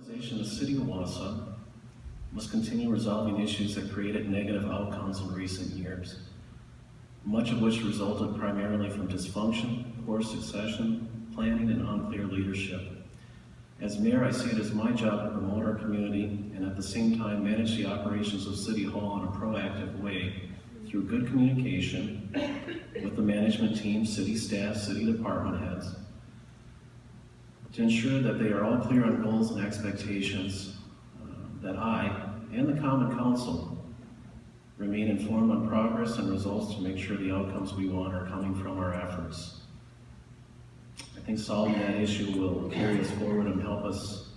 The City of Wausau must continue resolving issues that created negative outcomes in recent years, much of which resulted primarily from dysfunction, poor succession, planning, and unclear leadership. As mayor, I see it as my job to promote our community and at the same time manage the operations of City Hall in a proactive way through good communication with the management team, city staff, city department heads, to ensure that they are all clear on goals and expectations, that I and the Common Council remain informed on progress and results to make sure the outcomes we want are coming from our efforts. I think solving that issue will carry us forward and help us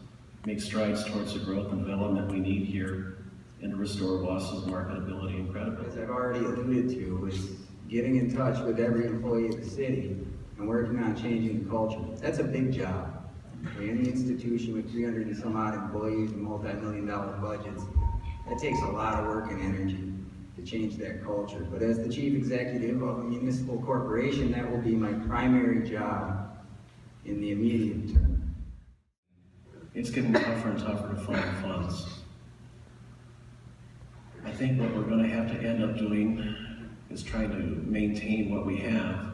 make strides towards the growth and development we need here and to restore Wausau's marketability and credibility. As I've already alluded to, is getting in touch with every employee of the city and working on changing the culture. That's a big job. For any institution with 300 and some odd employees and multi-million-dollar budgets, that takes a lot of work and energy to change that culture. But as the chief executive of a municipal corporation, that will be my primary job in the immediate term. It's getting tougher and tougher to find funds. I think what we're going to have to end up doing is trying to maintain what we have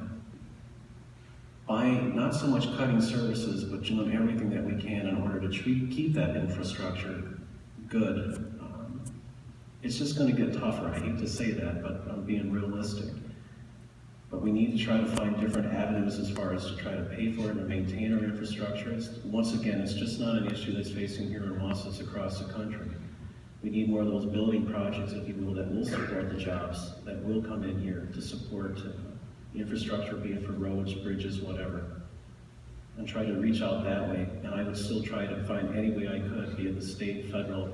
by not so much cutting services, but doing everything that we can in order to keep that infrastructure good. It's just going to get tougher. I hate to say that, but I'm being realistic. But we need to try to find different avenues as far as to try to pay for it and maintain our infrastructure. Once again, it's just not an issue that's facing here in Wausau, it's across the country. We need more of those building projects, if you will, that will support the jobs, that will come in here to support the infrastructure, be it for roads, bridges, whatever. And try to reach out that way. And I would still try to find any way I could, be it the state, federal,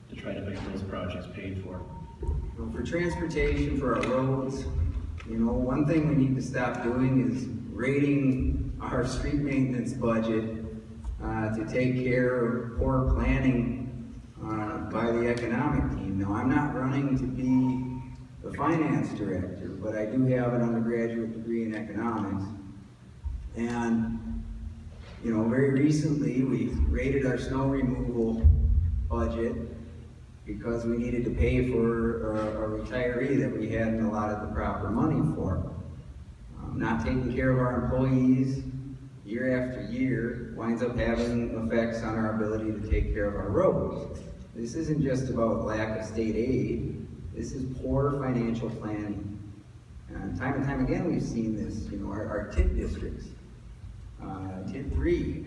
to try to make those projects paid for. Well, for transportation, for our roads, one thing we need to stop doing is rating our street maintenance budget to take care of poor planning by the economic team. Now, I'm not running to be the finance director, but I do have an undergraduate degree in economics. And, very recently we rated our snow removal budget because we needed to pay for a retiree that we hadn't allotted the proper money for. Not taking care of our employees year after year winds up having effects on our ability to take care of our roads. This isn't just about lack of state aid, this is poor financial planning. And time again we've seen this, our TID districts. TID 3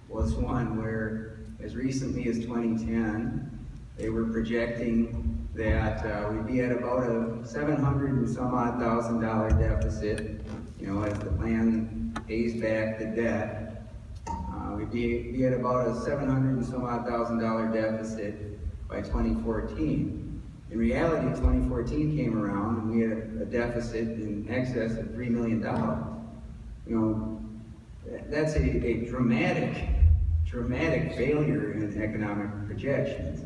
was one where as recently as 2010, they were projecting that we'd be at about a $700 and some odd thousand deficit, as the plan pays back the debt. We'd be at about a $700 and some odd thousand deficit by 2014. In reality, 2014 came around and we had a deficit in excess of $3 million. That's a dramatic failure in economic projections.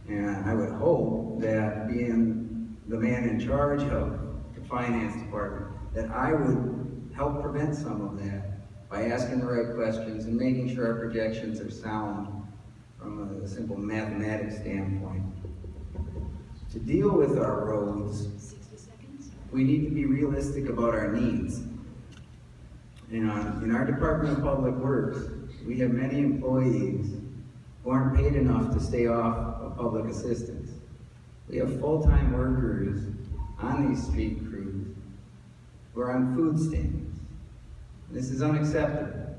And I would hope that being the man in charge of the finance department, that I would help prevent some of that by asking the right questions and making sure our projections are sound from a simple mathematics standpoint. To deal with our roads, we need to be realistic about our needs. In our Department of Public Works, we have many employees who aren't paid enough to stay off of public assistance. We have full-time workers on these street crews who are on food stamps. This is unacceptable.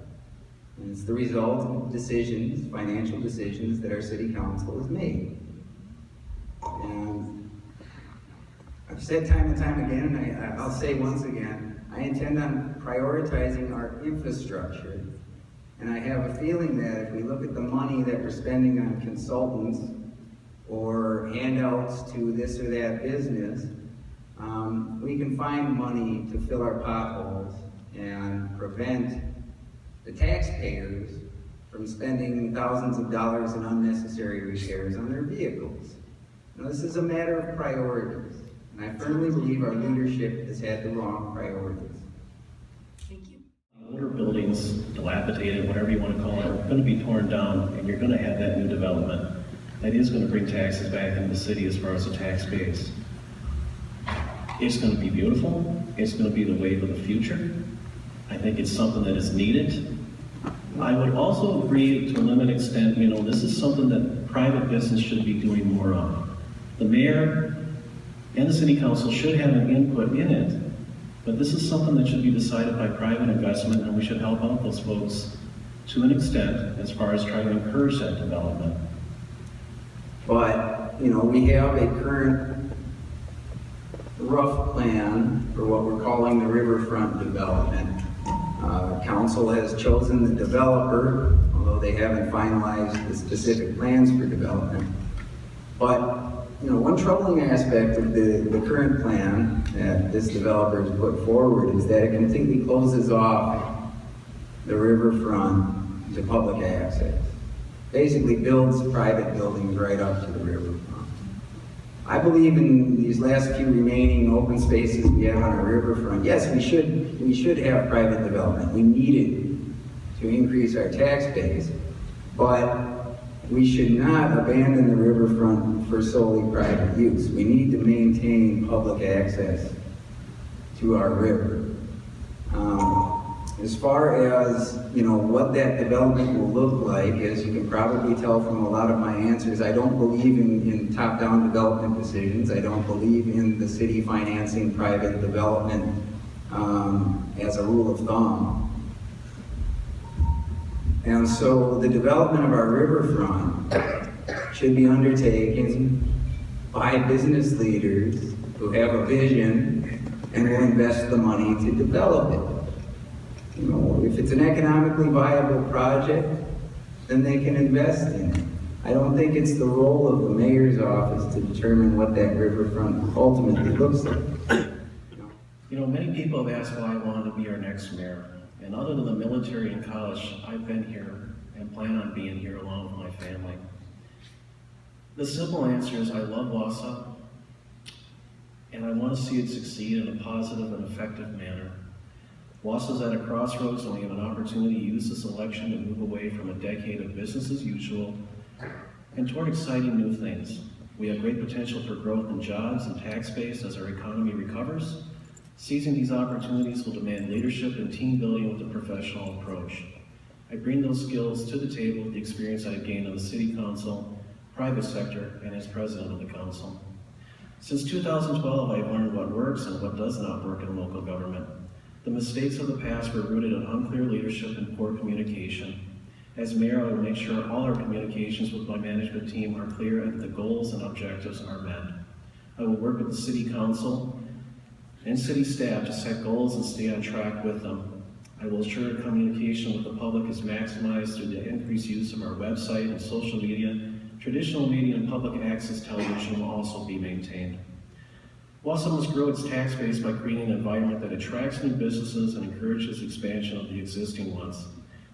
And it's the result of decisions, financial decisions, that our city council has made. And I've said time and time again, and I'll say once again, I intend on prioritizing our infrastructure. And I have a feeling that if we look at the money that we're spending on consultants or handouts to this or that business, we can find money to fill our potholes and prevent the taxpayers from spending thousands of dollars in unnecessary repairs on their vehicles. Now, this is a matter of priorities, and I firmly believe our leadership has had the wrong priorities. Older buildings, dilapidated dilapidated, whatever you want to call it, are going to be torn down, and you're going to have that new development. That is going to bring taxes back into the city as far as the tax base. It's going to be beautiful. It's going to be the wave of the future. I think it's something that is needed. I would also agree to a limited extent, this is something that private business should be doing more of. The mayor and the city council should have an input in it, but this is something that should be decided by private investment, and we should help out those folks to an extent as far as trying to encourage that development. But, we have a current rough plan for what we're calling the riverfront development. Council has chosen the developer, although they haven't finalized the specific plans for development. But, one troubling aspect of the current plan that this developer has put forward is that it completely closes off the riverfront to public access. Basically builds private buildings right up to the riverfront. I believe in these last few remaining open spaces we have on our riverfront. Yes, we should have private development. We need it to increase our tax base, but we should not abandon the riverfront for solely private use. We need to maintain public access to our river. As far as, what that development will look like, as you can probably tell from a lot of my answers, I don't believe in top-down development decisions. I don't believe in the city financing private development as a rule of thumb. And so the development of our riverfront should be undertaken by business leaders who have a vision and will invest the money to develop it. If it's an economically viable project, then they can invest in it. I don't think it's the role of the mayor's office to determine what that riverfront ultimately looks like. Many people have asked why I wanted to be our next mayor. And other than the military and college, I've been here and plan on being here along with my family. The simple answer is I love Wausau, and I want to see it succeed in a positive and effective manner. Wausau's at a crossroads, and we have an opportunity to use this election to move away from a decade of business as usual and toward exciting new things. We have great potential for growth in jobs and tax base as our economy recovers. Seizing these opportunities will demand leadership and team building with a professional approach. I bring those skills to the table with the experience I've gained on the city council, private sector, and as president of the council. Since 2012, I've learned what works and what does not work in local government. The mistakes of the past were rooted in unclear leadership and poor communication. As mayor, I will make sure all our communications with my management team are clear and the goals and objectives are met. I will work with the city council and city staff to set goals and stay on track with them. I will ensure communication with the public is maximized through the increased use of our website and social media. Traditional media and public access television will also be maintained. Wausau must grow its tax base by creating an environment that attracts new businesses and encourages expansion of the existing ones.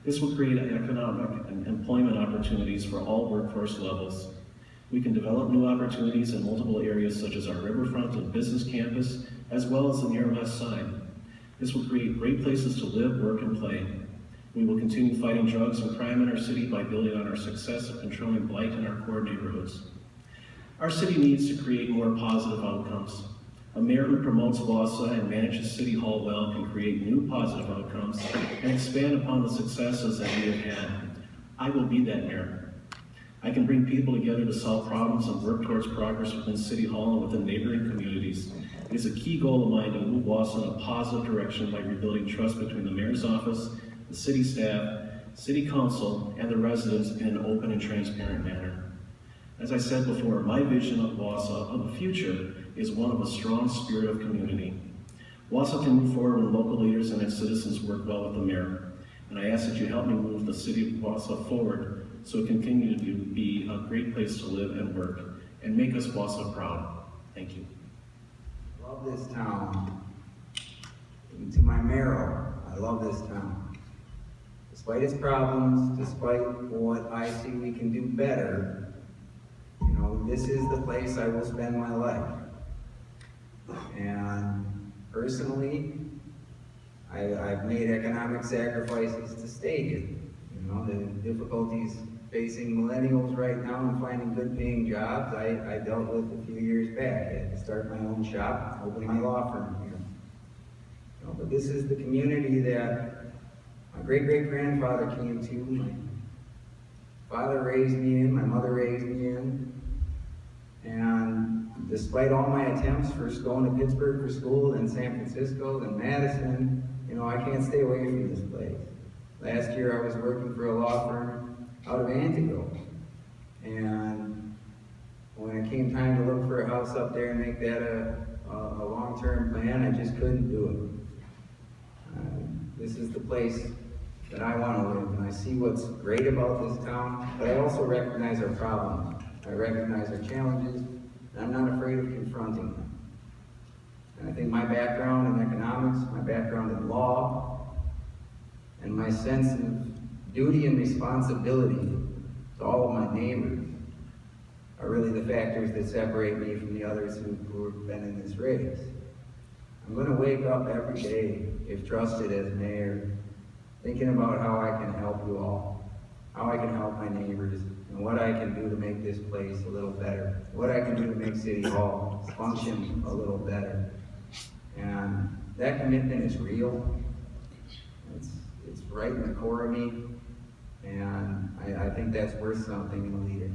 This will create economic and employment opportunities for all workforce levels. We can develop new opportunities in multiple areas such as our riverfront and business campus, as well as the near west side. This will create great places to live, work, and play. We will continue fighting drugs and crime in our city by building on our success of controlling blight in our core neighborhoods. Our city needs to create more positive outcomes. A mayor who promotes Wausau and manages City Hall well can create new positive outcomes and expand upon the successes that we have had. I will be that mayor. I can bring people together to solve problems and work towards progress within City Hall and within neighboring communities. It is a key goal of mine to move Wausau in a positive direction by rebuilding trust between the mayor's office, the city staff, city council, and the residents in an open and transparent manner. As I said before, my vision of Wausau of the future is one of a strong spirit of community. Wausau can move forward when local leaders and its citizens work well with the mayor. And I ask that you help me move the city of Wausau forward so it continue to be a great place to live and work and make us Wausau proud. Thank you. Love this town. And to my mayor, I love this town. Despite its problems, despite what I see we can do better, this is the place I will spend my life. And personally, I've made economic sacrifices to stay here. You know, the difficulties facing millennials right now and finding good paying jobs, I dealt with a few years back. I had to start my own shop, open my law firm here. You know, but this is the community that my great-great-grandfather came to. My father raised me in, my mother raised me in. And despite all my attempts first going to Pittsburgh for school, then San Francisco, then Madison, you know, I can't stay away from this place. Last year I was working for a law firm out of Antigo. And when it came time to look for a house up there and make that a long-term plan, I just couldn't do it. This is the place that I want to live, and I see what's great about this town, but I also recognize our problems. I recognize our challenges, and I'm not afraid of confronting them. And I think my background in economics, my background in law, and my sense of duty and responsibility to all of my neighbors are really the factors that separate me from the others who have been in this race. I'm going to wake up every day, if trusted as mayor, thinking about how I can help you all, how I can help my neighbors, and what I can do to make this place a little better, what I can do to make City Hall function a little better. And that commitment is real. It's right in the core of me, and I think that's worth something in a leader.